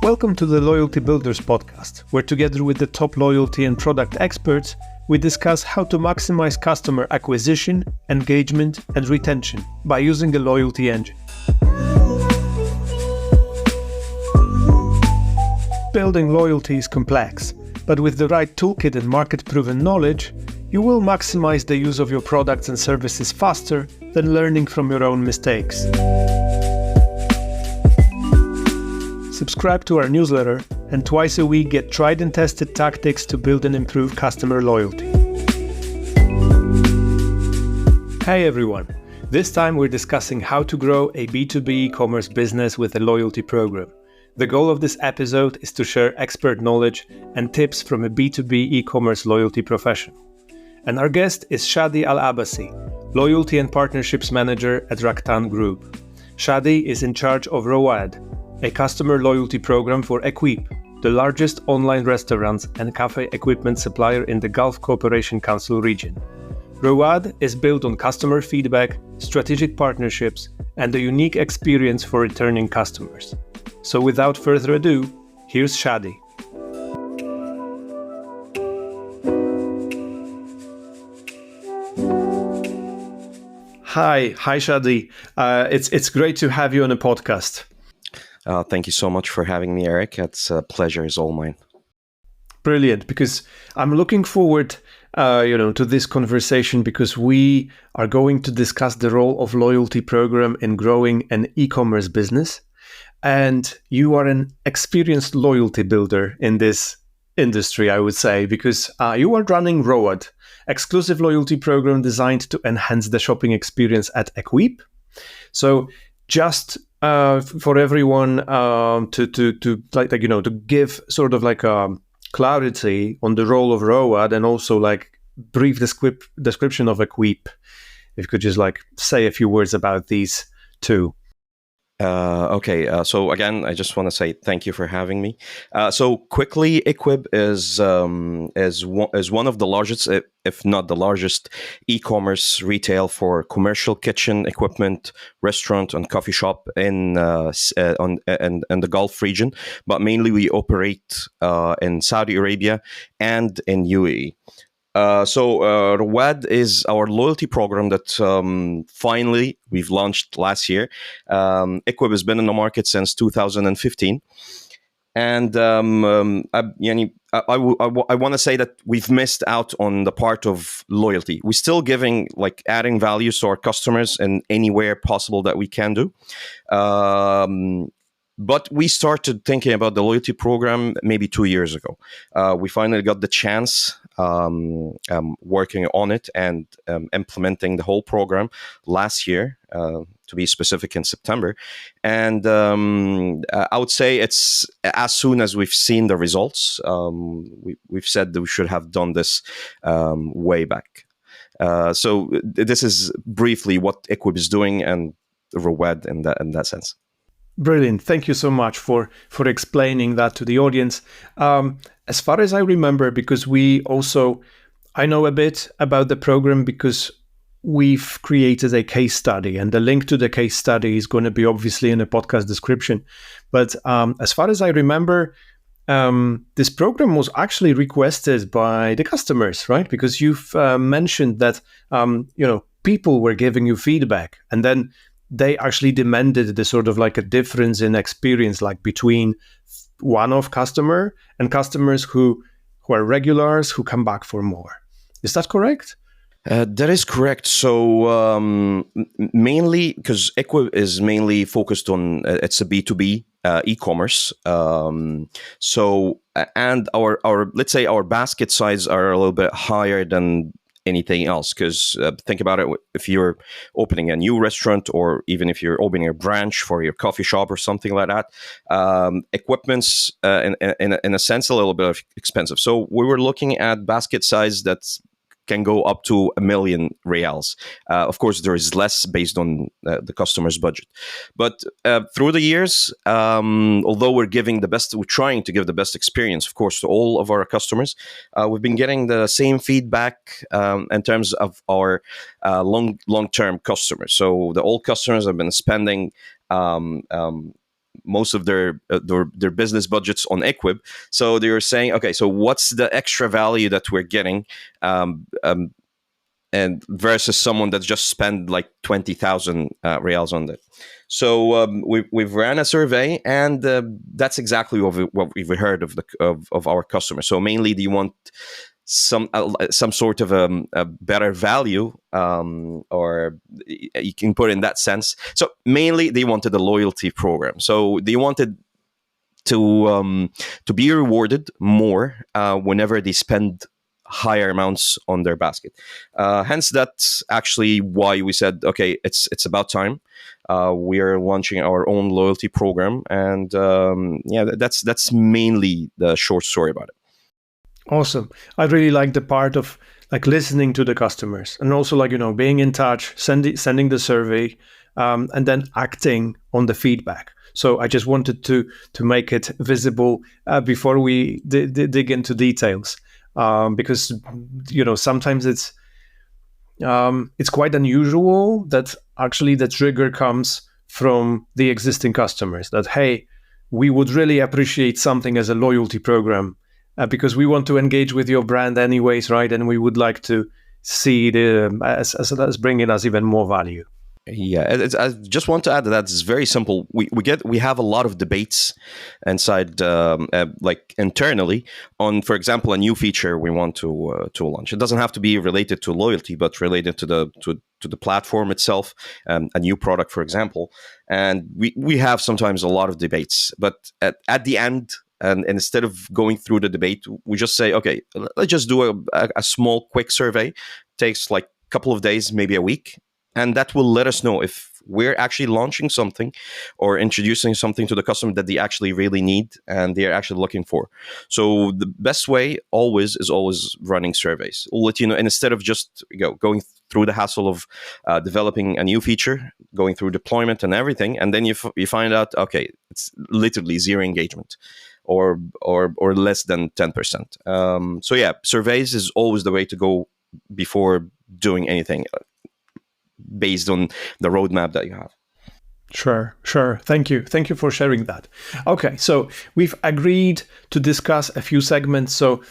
Welcome to the Loyalty Builders podcast, where together with the top loyalty and product experts, we discuss how to maximize customer acquisition, engagement, and retention by using a loyalty engine. Building loyalty is complex, but with the right toolkit and market-proven knowledge, you will maximize the use of your products and services faster than learning from your own mistakes. Subscribe to our newsletter and twice a week get tried and tested tactics to build and improve customer loyalty. Hey everyone! This time we're discussing how to grow a B2B e-commerce business with a loyalty program. The goal of this episode is to share expert knowledge and tips from a B2B e-commerce loyalty professional. And our guest is Chadi Al Abbassy, Loyalty and Partnerships Manager at Raqtan Group. Chadi is in charge of Rowad, a customer loyalty program for Equip, the largest online restaurants and cafe equipment supplier in the Gulf Cooperation Council region. Rowad is built on customer feedback, strategic partnerships, and a unique experience for returning customers. So without further ado, here's Chadi. Hi Chadi. It's great to have you on a podcast. Thank you so much for having me, Eric. It's a pleasure is all mine. Brilliant, because I'm looking forward, to this conversation because we are going to discuss the role of loyalty program in growing an e-commerce business, and you are an experienced loyalty builder in this industry, I would say, because you are running Rowad, exclusive loyalty program designed to enhance the shopping experience at Equip. So just for everyone to give sort of like a clarity on the role of Rowad and also like brief description of Equip. If you could just like say a few words about these two. So again, I just want to say thank you for having me. So quickly, Equip is one of the largest, if not the largest, e-commerce retail for commercial kitchen equipment, restaurant, and coffee shop in the Gulf region. But mainly, we operate in Saudi Arabia and in UAE. Rowad is our loyalty program that finally we've launched last year. Equip has been in the market since 2015. And I want to say that we've missed out on the part of loyalty. We're still adding value to our customers in anywhere possible that we can do. But we started thinking about the loyalty program maybe 2 years ago. We finally got the chance working on it and implementing the whole program last year, to be specific, in September. And I would say it's as soon as we've seen the results, we've said that we should have done this way back. So this is briefly what Equip is doing and Rowad in that sense. Brilliant. Thank you so much for explaining that to the audience. As far as I remember, because I know a bit about the program because we've created a case study, and the link to the case study is going to be obviously in the podcast description. But as far as I remember, this program was actually requested by the customers, right? Because you've mentioned that, people were giving you feedback, and then they actually demanded the sort of like a difference in experience, like between one-off customer and customers who are regulars who come back for more. Is that correct? That is correct. So mainly because Equip is mainly focused on it's a B2B e-commerce. And our let's say our basket size are a little bit higher than anything else, because think about it, if you're opening a new restaurant or even if you're opening a branch for your coffee shop or something like that, equipment's in a sense a little bit expensive. So we were looking at basket size that's can go up to $1 million reals. Of course, there is less based on the customer's budget. But through the years, although we're trying to give the best experience, of course, to all of our customers, we've been getting the same feedback in terms of our long-term customers. So the old customers have been spending most of their business budgets on Equip. So they were saying, okay, so what's the extra value that we're getting? And versus someone that's just spent like 20,000 reals on it. So we've ran a survey, and that's exactly what we've heard of our customers. So mainly, they want some sort of a better value, or you can put it in that sense. So mainly, they wanted a loyalty program. So they wanted to be rewarded more whenever they spend higher amounts on their basket. Hence, that's actually why we said, okay, it's about time. We are launching our own loyalty program, and that's mainly the short story about it. Awesome. I really like the part of like listening to the customers, and also like, being in touch, sending the survey, and then acting on the feedback. So I just wanted to make it visible before we dig into details, because sometimes it's quite unusual that actually the trigger comes from the existing customers. That, hey, we would really appreciate something as a loyalty program, because we want to engage with your brand anyways, right? And we would like to see it as bringing us even more value. Yeah, I just want to add that it's very simple. We have a lot of debates inside, like internally, on, for example, a new feature we want to launch. It doesn't have to be related to loyalty, but related to the platform itself, a new product, for example. And we have sometimes a lot of debates, but at the end. And instead of going through the debate, we just say, okay, let's just do a small, quick survey. Takes like a couple of days, maybe a week. And that will let us know if we're actually launching something or introducing something to the customer that they actually really need and they're actually looking for. So the best way is always running surveys. We'll let you know. And instead of just going through the hassle of developing a new feature, going through deployment and everything, and then you find out, okay, it's literally zero engagement. Or less than 10%. So yeah, surveys is always the way to go before doing anything based on the roadmap that you have. Sure. Thank you for sharing that. Okay, so we've agreed to discuss a few segments. So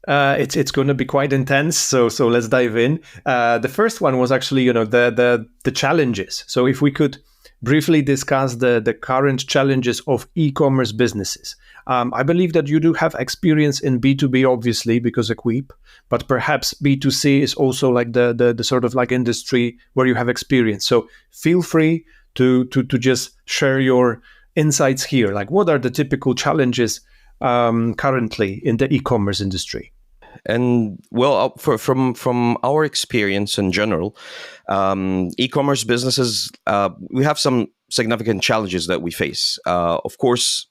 it's going to be quite intense. So let's dive in. The first one was actually the challenges. So if we could briefly discuss the current challenges of e-commerce businesses. I believe that you do have experience in B2B, obviously, because Equip, but perhaps B2C is also like the sort of like industry where you have experience. So feel free to just share your insights here. Like, what are the typical challenges currently in the e-commerce industry? And well, from our experience in general, e-commerce businesses, we have some significant challenges that we face. Of course,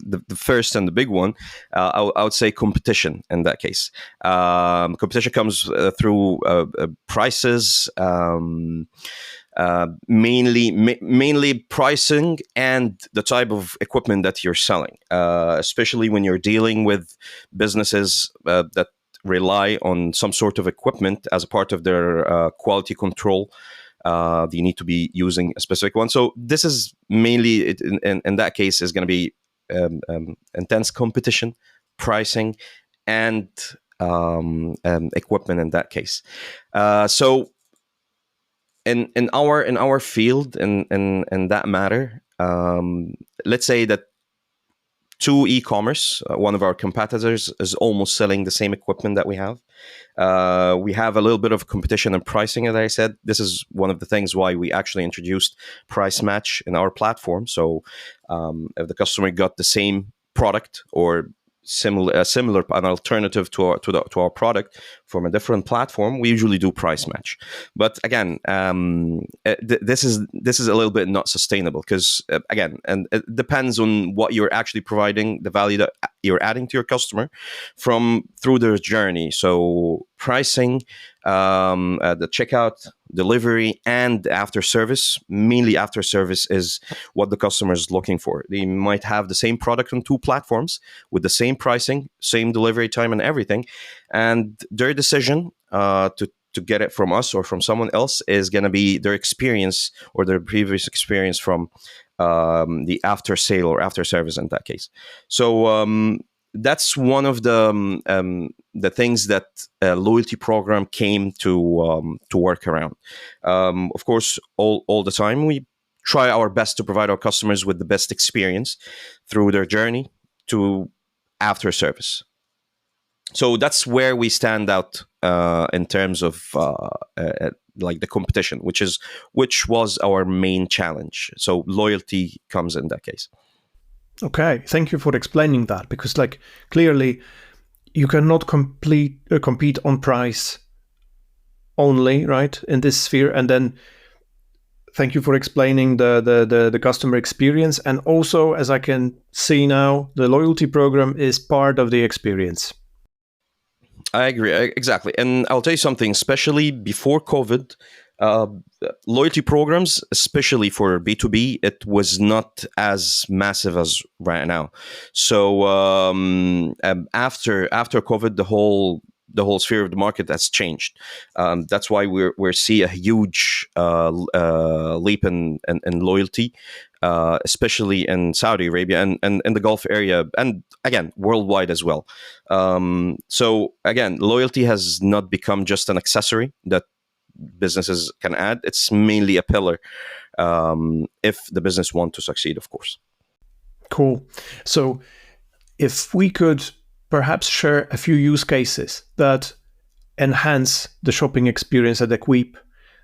the first and the big one, I would say competition in that case. Competition comes through prices, mainly pricing and the type of equipment that you're selling, especially when you're dealing with businesses that rely on some sort of equipment as a part of their quality control. You need to be using a specific one. So this is mainly, in that case, is going to be intense competition, pricing, and equipment in that case. So in our field, in that matter, let's say that to e-commerce, one of our competitors is almost selling the same equipment that we have. We have a little bit of competition and pricing, as I said. This is one of the things why we actually introduced price match in our platform. So if the customer got the same product or similar an alternative to our product from a different platform, we usually do price match. But again, this is a little bit not sustainable because again, and it depends on what you're actually providing, the value that you're adding to your customer through their journey. So pricing, the checkout, delivery, and after service. Mainly after service is what the customer is looking for. They might have the same product on two platforms with the same pricing, same delivery time, and everything, and their decision to get it from us or from someone else is going to be their experience or their previous experience from the after sale or after service in that case. So that's one of the things that a loyalty program came to work around. Of course, all the time we try our best to provide our customers with the best experience through their journey to after service. So that's where we stand out in terms of like the competition, which was our main challenge. So loyalty comes in that case. Okay, thank you for explaining that, because like clearly you cannot compete on price only, right, in this sphere. And then thank you for explaining the customer experience. And also, as I can see now, the loyalty program is part of the experience. I agree, exactly. And I'll tell you something, especially before COVID, uh, loyalty programs, especially for B2B, it was not as massive as right now. So after COVID, the whole sphere of the market has changed. That's why we're see a huge leap in loyalty, especially in Saudi Arabia and in the Gulf area, and again worldwide as well. So again, loyalty has not become just an accessory that businesses can add. It's mainly a pillar if the business want to succeed, of course. Cool. So if we could perhaps share a few use cases that enhance the shopping experience at Equip,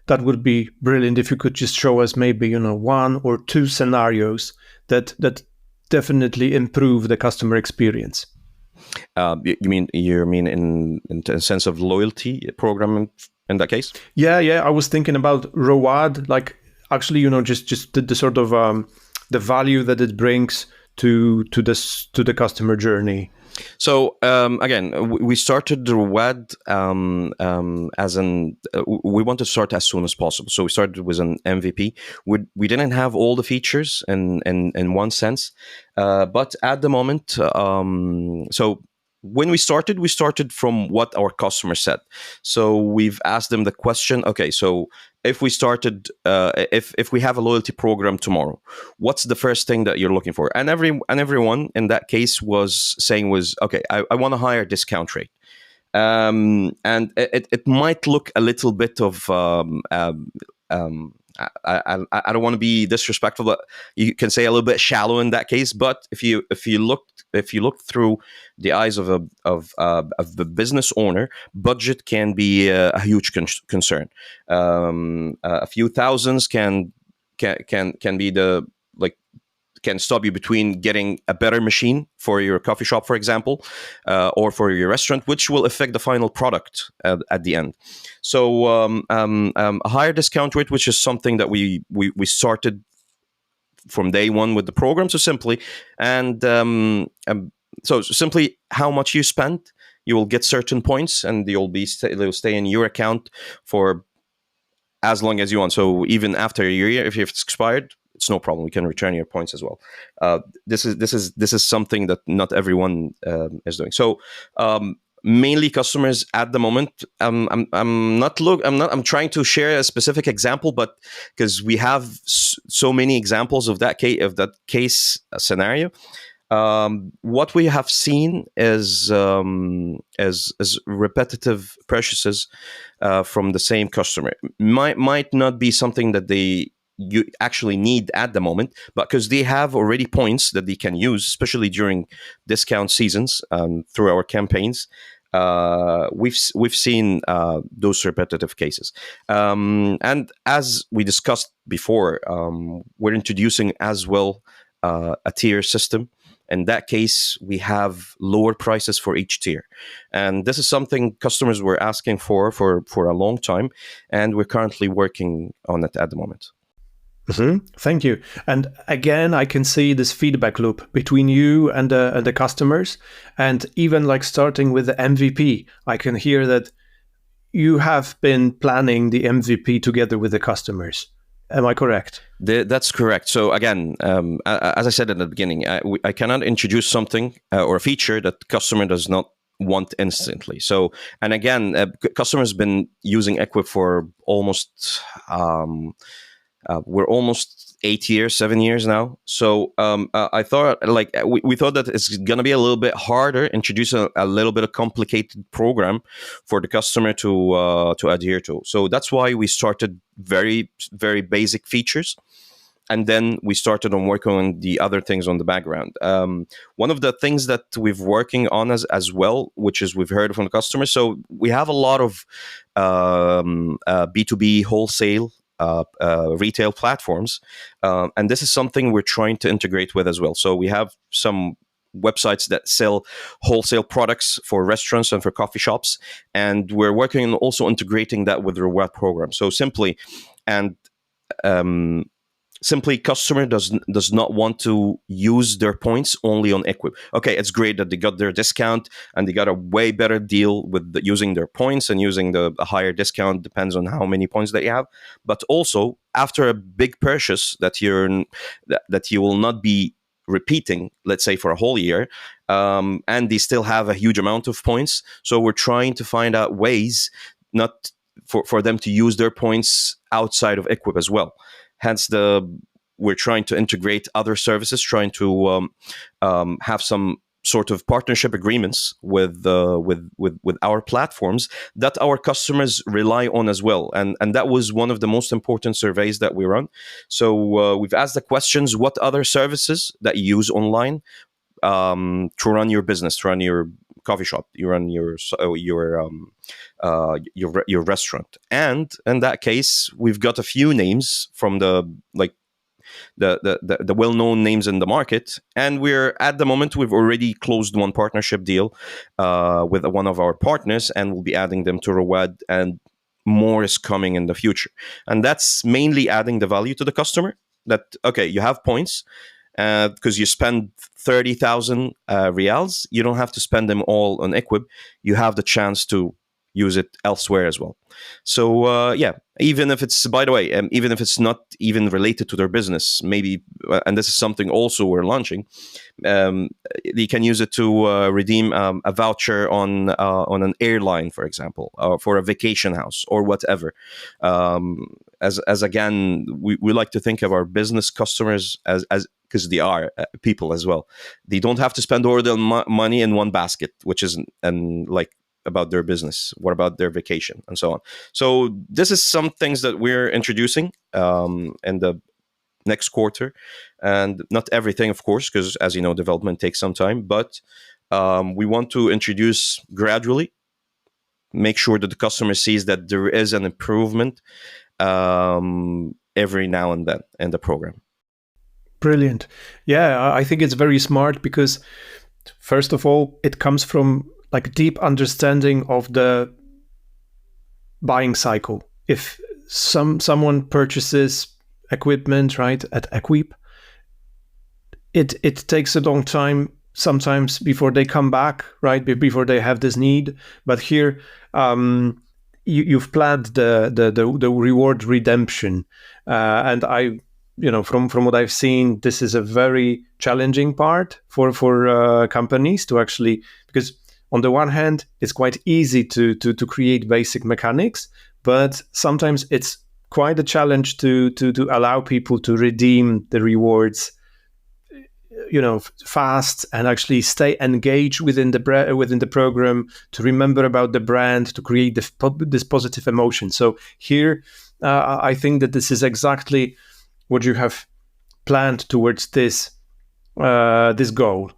that would be brilliant. If you could just show us maybe, one or two scenarios that definitely improve the customer experience. You mean in the sense of loyalty program in that case? Yeah. I was thinking about Rowad, like actually, just the sort of the value that it brings to the customer journey. So again, we started the Rowad we want to start as soon as possible. So we started with an MVP. We didn't have all the features in one sense, but at the moment, so when we started from what our customer said. So we've asked them the question, okay, so if we started, if we have a loyalty program tomorrow, what's the first thing that you're looking for? And everyone in that case was saying okay, I want a higher discount rate. And it might look a little bit of I don't want to be disrespectful, but you can say a little bit shallow in that case. But if you look through the eyes of the business owner, budget can be a huge concern. A few thousands can be the like can stop you between getting a better machine for your coffee shop, for example, or for your restaurant, which will affect the final product at the end. So a higher discount rate, which is something that we started from day one with the program. So simply how much you spend, you will get certain points, and they'll stay in your account for as long as you want. So even after a year, if it's expired, it's no problem. We can return your points as well. This is something that not everyone is doing. So mainly customers at the moment. I'm trying to share a specific example, but because we have so many examples of that case scenario. What we have seen is repetitive purchases from the same customer. Might not be something that you actually need at the moment, but because they have already points that they can use, especially during discount seasons through our campaigns. We've seen those repetitive cases, and as we discussed before, we're introducing as well a tier system. In that case, we have lower prices for each tier. And this is something customers were asking for a long time, and we're currently working on it at the moment. Mm-hmm. Thank you. And again, I can see this feedback loop between you and the customers. And even like starting with the MVP, I can hear that you have been planning the MVP together with the customers. Am I correct? That's correct. So again, as I said in the beginning, I cannot introduce something or a feature that the customer does not want instantly. So, and again, customers been using Equip for almost, we're almost 8 years, 7 years now. So I thought, like, we thought that it's going to be a little bit harder, introduce a little bit of complicated program for the customer to adhere to. So that's why we started very, very basic features. And then we started on working on the other things on the background. One of the things that we've working on as well, which is we've heard from the customers. So we have a lot of B2B wholesale retail platforms. And this is something we're trying to integrate with as well. So we have some websites that sell wholesale products for restaurants and for coffee shops. And we're working on also integrating that with the Rowad program. So and simply customer does not want to use their points only on Equip. Okay, it's great that they got their discount and they got a way better deal with using their points and using a higher discount, depends on how many points that you have. But also after a big purchase that you will not be repeating, let's say for a whole year, and they still have a huge amount of points. So we're trying to find out ways not for them to use their points outside of Equip as well. Hence, we're trying to integrate other services, trying to have some sort of partnership agreements with our platforms that our customers rely on as well. And that was one of the most important surveys that we run. So we've asked the questions: what other services that you use online to run your business, to run your coffee shop, you run your restaurant. And in that case, we've got a few names from the well-known names in the market, and we're at the moment we've already closed one partnership deal with one of our partners, and we'll be adding them to Rowad, and more is coming in the future. And that's mainly adding the value to the customer. That okay, you have points. Because you spend 30,000 reals, you don't have to spend them all on Equip. You have the chance to use it elsewhere as well. So even if it's, by the way, even if it's not even related to their business, maybe, and this is something also we're launching, you can use it to redeem a voucher on an airline, for example, for a vacation house or whatever. As again, we like to think of our business customers as because they are people as well. They don't have to spend all their money in one basket, which is like about their business. What about their vacation and so on? So this is some things that we're introducing in the next quarter, and not everything, of course, because as you know, development takes some time. But we want to introduce gradually, make sure that the customer sees that there is an improvement every now and then in the program. Brilliant. Yeah, I think it's very smart because, first of all, it comes from like deep understanding of the buying cycle. If someone purchases equipment, right, at Equip, it takes a long time sometimes before they come back, right, before they have this need. But here, you've planned the reward redemption, and from what I've seen, this is a very challenging part for companies to actually, because on the one hand, it's quite easy to create basic mechanics, but sometimes it's quite a challenge to allow people to redeem the rewards, fast, and actually stay engaged within the program, to remember about the brand, to create this positive emotion. So here, I think that this is exactly what you have planned towards this goal.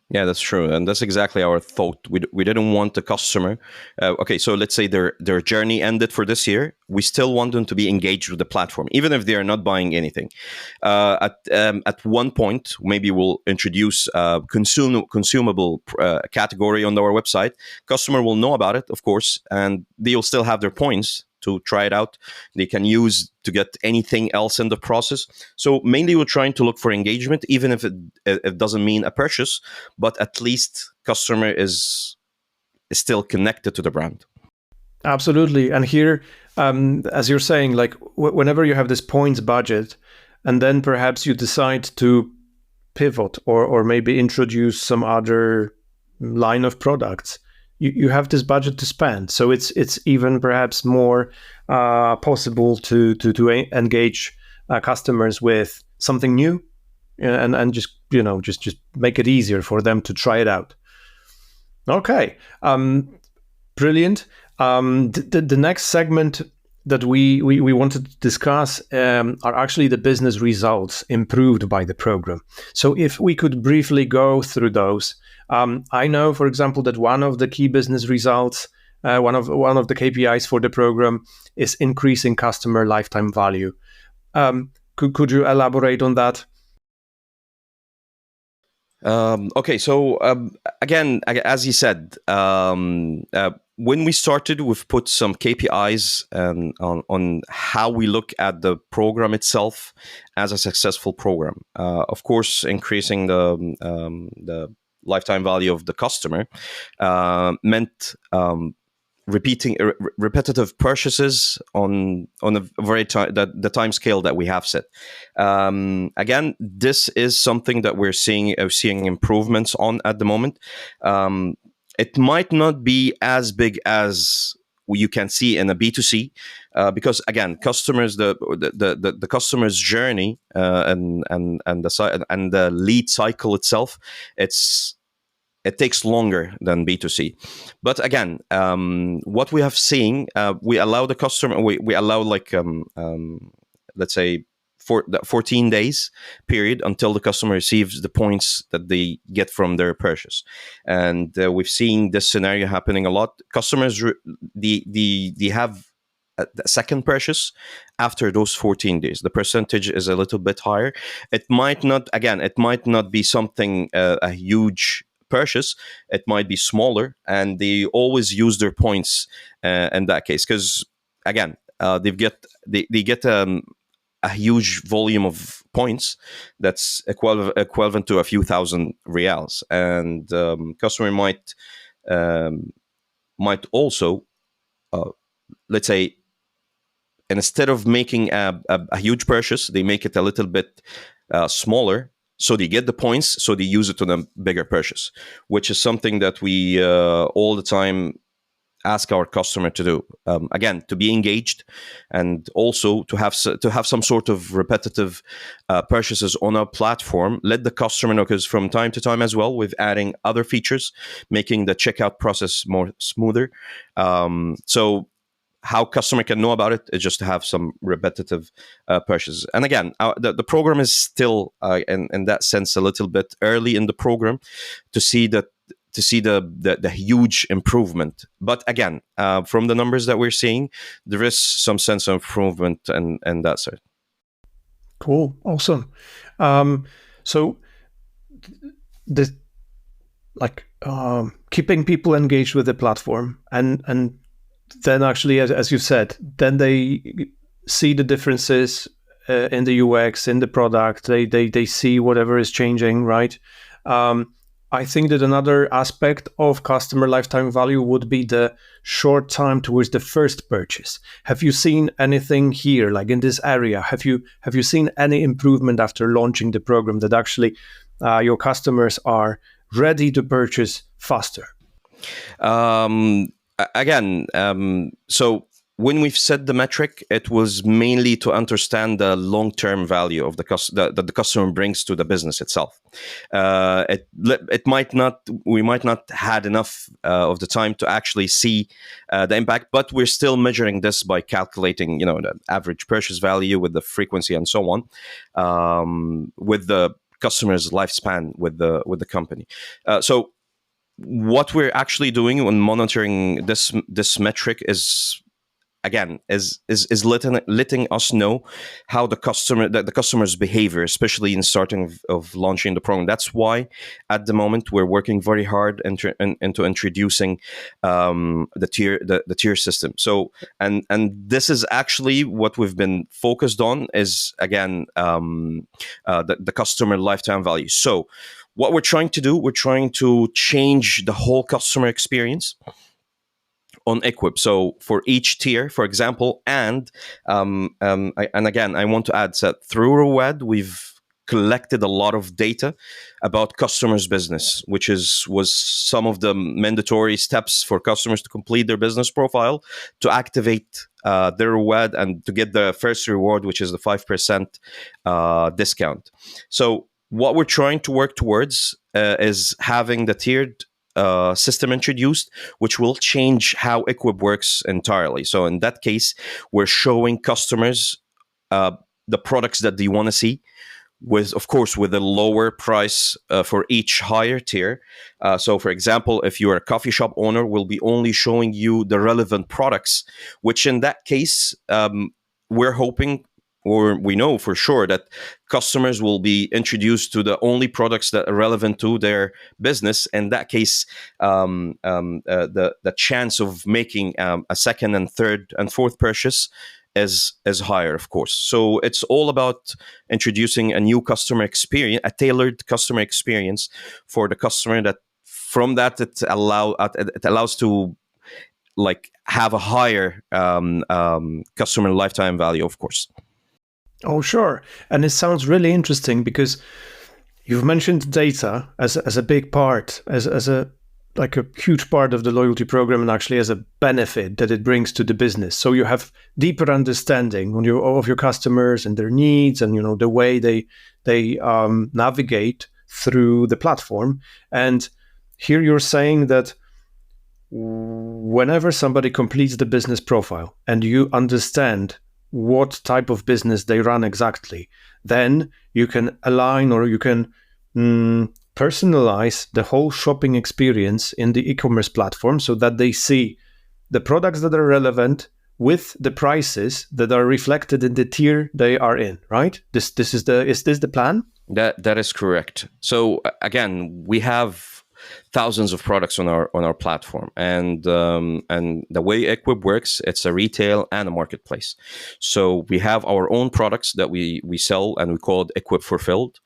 Yeah, that's true, and that's exactly our thought. We didn't want the customer. Okay, so let's say their journey ended for this year. We still want them to be engaged with the platform, even if they are not buying anything. At one point, maybe we'll introduce a consumable category on our website. Customer will know about it, of course, and they'll still have their points to try it out. They can use to get anything else in the process. So mainly we're trying to look for engagement, even if it doesn't mean a purchase, but at least customer is still connected to the brand. Absolutely. And here, as you're saying, like whenever you have this points budget, and then perhaps you decide to pivot or maybe introduce some other line of products, you have this budget to spend. So it's even perhaps more possible to engage customers with something new, and just make it easier for them to try it out. Okay, brilliant. The next segment that we wanted to discuss are actually the business results improved by the program. So if we could briefly go through those. I know, for example, that one of the key business results, one of the KPIs for the program, is increasing customer lifetime value. Could you elaborate on that? Okay, so again, as you said, when we started, we've put some KPIs on how we look at the program itself as a successful program. Of course, increasing the lifetime value of the customer meant repetitive purchases on a very the time scale that we have set. Again, this is something that we're seeing improvements on at the moment. It might not be as big as you can see in a B2C, because again, customers the customer's journey and the lead cycle itself, it takes longer than B2C. But again, what we have seen, we allow the customer, we allow like, let's say, for the 14 days period until the customer receives the points that they get from their purchase. And we've seen this scenario happening a lot. Customers, they have a second purchase after those 14 days. The percentage is a little bit higher. It might not be something, a huge purchase. It might be smaller, and they always use their points in that case, because again, they get a huge volume of points that's equivalent to a few thousand reals, and customer might also, let's say, instead of making a huge purchase, they make it a little bit smaller. So they get the points, so they use it on a bigger purchase, which is something that we all the time ask our customer to do. Again, to be engaged, and also to have some sort of repetitive purchases on our platform. Let the customer know, because from time to time as well, we're adding other features, making the checkout process more smoother. So how customer can know about it is just to have some repetitive purchases. And again, the program is still, in that sense, a little bit early in the program to see the huge improvement. But again, from the numbers that we're seeing, there is some sense of improvement and that sort. Cool, awesome. So the keeping people engaged with the platform, and then actually, as you said, then they see the differences in the UX, in the product. They see whatever is changing, right? I think that another aspect of customer lifetime value would be the short time towards the first purchase. Have you seen anything here, like in this area? Have you seen any improvement after launching the program, that actually your customers are ready to purchase faster? Again, so when we've set the metric, it was mainly to understand the long-term value of that the customer brings to the business itself. We might not had enough of the time to actually see the impact, but we're still measuring this by calculating, the average purchase value with the frequency and so on, with the customer's lifespan with the company. So what we're actually doing when monitoring this metric is, again, is letting us know how the customer's behavior, especially in starting of launching the program. That's why at the moment we're working very hard into introducing the tier system. So and this is actually what we've been focused on, is again the customer lifetime value. So what we're trying to do, we're trying to change the whole customer experience on Equip. So for each tier, for example, and again, I want to add that through Rowad, we've collected a lot of data about customers' business, which was some of the mandatory steps for customers to complete their business profile to activate their reward and to get the first reward, which is the 5% discount. So what we're trying to work towards is having the tiered system introduced, which will change how Equip works entirely. So in that case, we're showing customers the products that they want to see, with, of course, with a lower price for each higher tier. So, for example, if you're a coffee shop owner, we'll be only showing you the relevant products, which in that case, we're hoping, or we know for sure, that customers will be introduced to the only products that are relevant to their business. In that case, the chance of making a second and third and fourth purchase is higher, of course. So it's all about introducing a new customer experience, a tailored customer experience for the customer. That from that it allows to like have a higher customer lifetime value, of course. Oh, sure. And it sounds really interesting because you've mentioned data as a big part, as a like a huge part of the loyalty program, and actually as a benefit that it brings to the business. So you have deeper understanding of your customers and their needs, and the way they navigate through the platform. And here you're saying that whenever somebody completes the business profile and you understand what type of business they run exactly, then you can align, or you can personalize the whole shopping experience in the e-commerce platform so that they see the products that are relevant with the prices that are reflected in the tier they are in, right? Is this the plan? That is correct. So again, we have thousands of products on our platform, and the way Equip works, it's a retail and a marketplace. So we have our own products that we sell, and we call it Equip Fulfilled.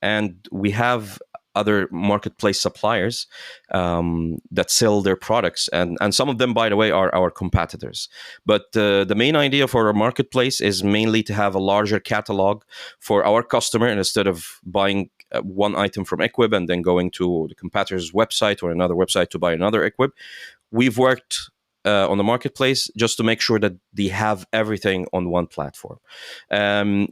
And we have other marketplace suppliers that sell their products, and some of them, by the way, are our competitors. But the main idea for our marketplace is mainly to have a larger catalog for our customer, and instead of buying one item from Equip and then going to the competitor's website or another website to buy another Equip, we've worked on the marketplace just to make sure that they have everything on one platform.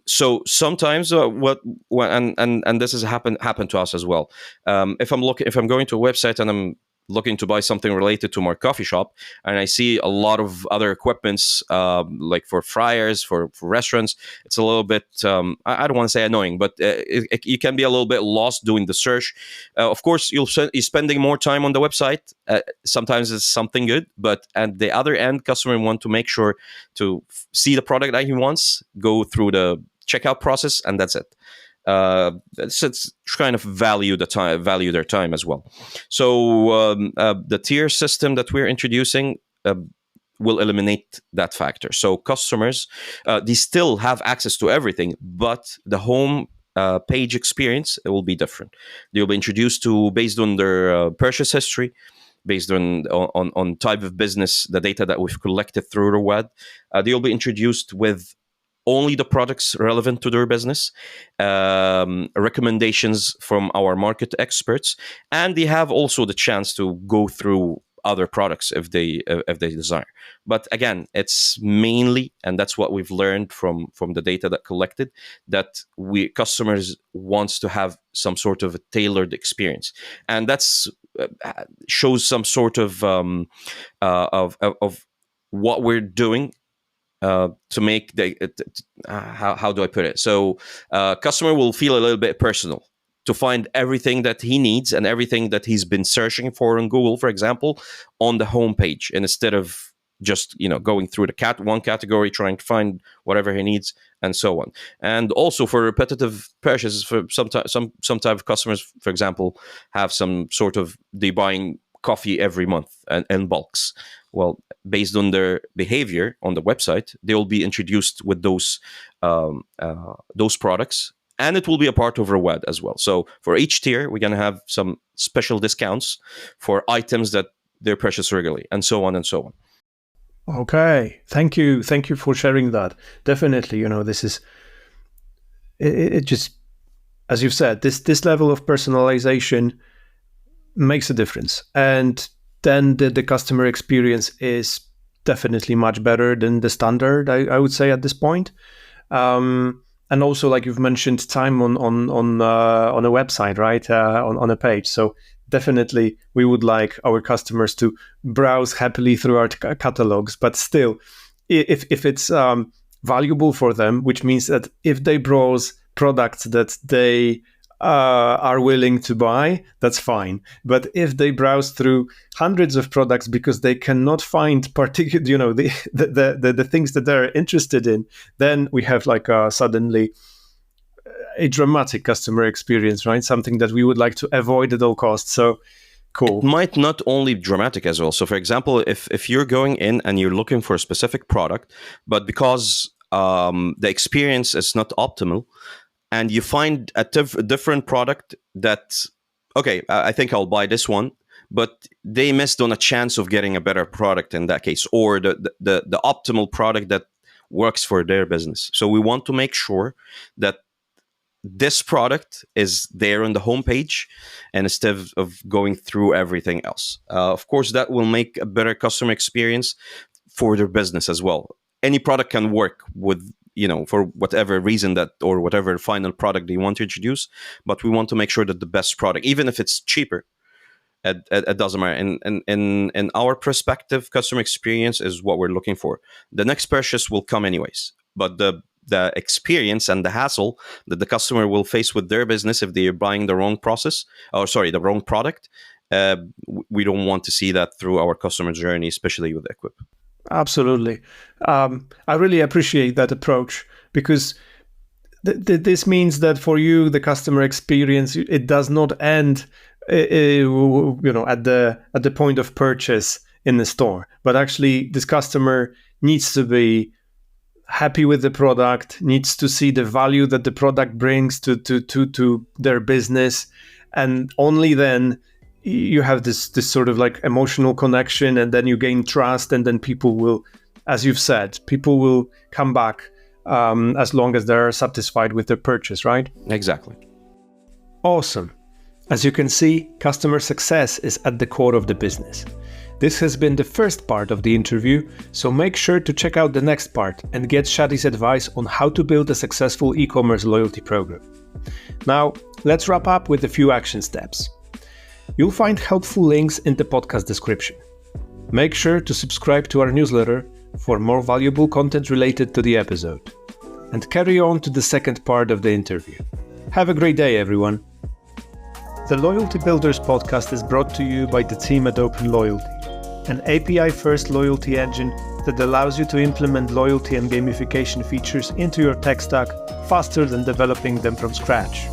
So sometimes and this has happened to us as well. If I'm going to a website and I'm looking to buy something related to my coffee shop, and I see a lot of other equipments, like for fryers, for restaurants, it's a little bit, I don't want to say annoying, but you can be a little bit lost doing the search. Of course, you're spending more time on the website. Sometimes it's something good, but at the other end, customer want to make sure to see the product that he wants, go through the checkout process, and that's it. It's kind of value their time as well. So the tier system that we're introducing will eliminate that factor. So customers, they still have access to everything, but the home page experience, it will be different. They'll be introduced to based on their purchase history, based on type of business, the data that we've collected through Rowad. They'll be introduced with only the products relevant to their business, recommendations from our market experts, and they have also the chance to go through other products if they desire. But again, it's mainly, and that's what we've learned from the data that collected, that customers wants to have some sort of a tailored experience, and that's shows some sort of what we're doing to make how do I put it? So customer will feel a little bit personal to find everything that he needs and everything that he's been searching for on Google, for example, on the homepage, and instead of just going through the one category, trying to find whatever he needs, and so on. And also for repetitive purchases, for some type of customers, for example, have some sort of they buying coffee every month and in bulks. Well, based on their behavior on the website, they will be introduced with those products, and it will be a part of Rowad as well. So for each tier, we're going to have some special discounts for items that they purchase regularly, and so on and so on. Okay, thank you for sharing that. Definitely, this is it just, as you've said, this level of personalization makes a difference. And then the customer experience is definitely much better than the standard, I would say, at this point. And also, like you've mentioned, time on a website, right? On a page. So definitely, we would like our customers to browse happily through our catalogs. But still, if it's valuable for them, which means that if they browse products that they are willing to buy, that's fine. But if they browse through hundreds of products because they cannot find particular, the things that they're interested in, then we have like suddenly a dramatic customer experience, right? Something that we would like to avoid at all costs. So cool. It might not only dramatic as well. So, for example, if you're going in and you're looking for a specific product, but because the experience is not optimal, and you find a different product that, okay, I think I'll buy this one, but they missed on a chance of getting a better product in that case, or the optimal product that works for their business. So we want to make sure that this product is there on the homepage, and instead of going through everything else. Of course, that will make a better customer experience for their business as well. Any product can work with, for whatever reason that, or whatever final product they want to introduce, but we want to make sure that the best product, even if it's cheaper, it doesn't matter. In our perspective, customer experience is what we're looking for. The next purchase will come anyways, but the experience and the hassle that the customer will face with their business if they are buying the wrong the wrong product, we don't want to see that through our customer journey, especially with Equip. Absolutely. I really appreciate that approach, because this means that for you, the customer experience, it does not end at the point of purchase in the store, but actually this customer needs to be happy with the product, needs to see the value that the product brings to their business, and only then you have this sort of like emotional connection, and then you gain trust, and then people will, as you've said, people will come back as long as they're satisfied with their purchase, right? Exactly. Awesome. As you can see, customer success is at the core of the business. This has been the first part of the interview, so make sure to check out the next part and get Chadi's advice on how to build a successful e-commerce loyalty program. Now, let's wrap up with a few action steps. You'll find helpful links in the podcast description. Make sure to subscribe to our newsletter for more valuable content related to the episode. And carry on to the second part of the interview. Have a great day, everyone. The Loyalty Builders podcast is brought to you by the team at Open Loyalty, an API-first loyalty engine that allows you to implement loyalty and gamification features into your tech stack faster than developing them from scratch.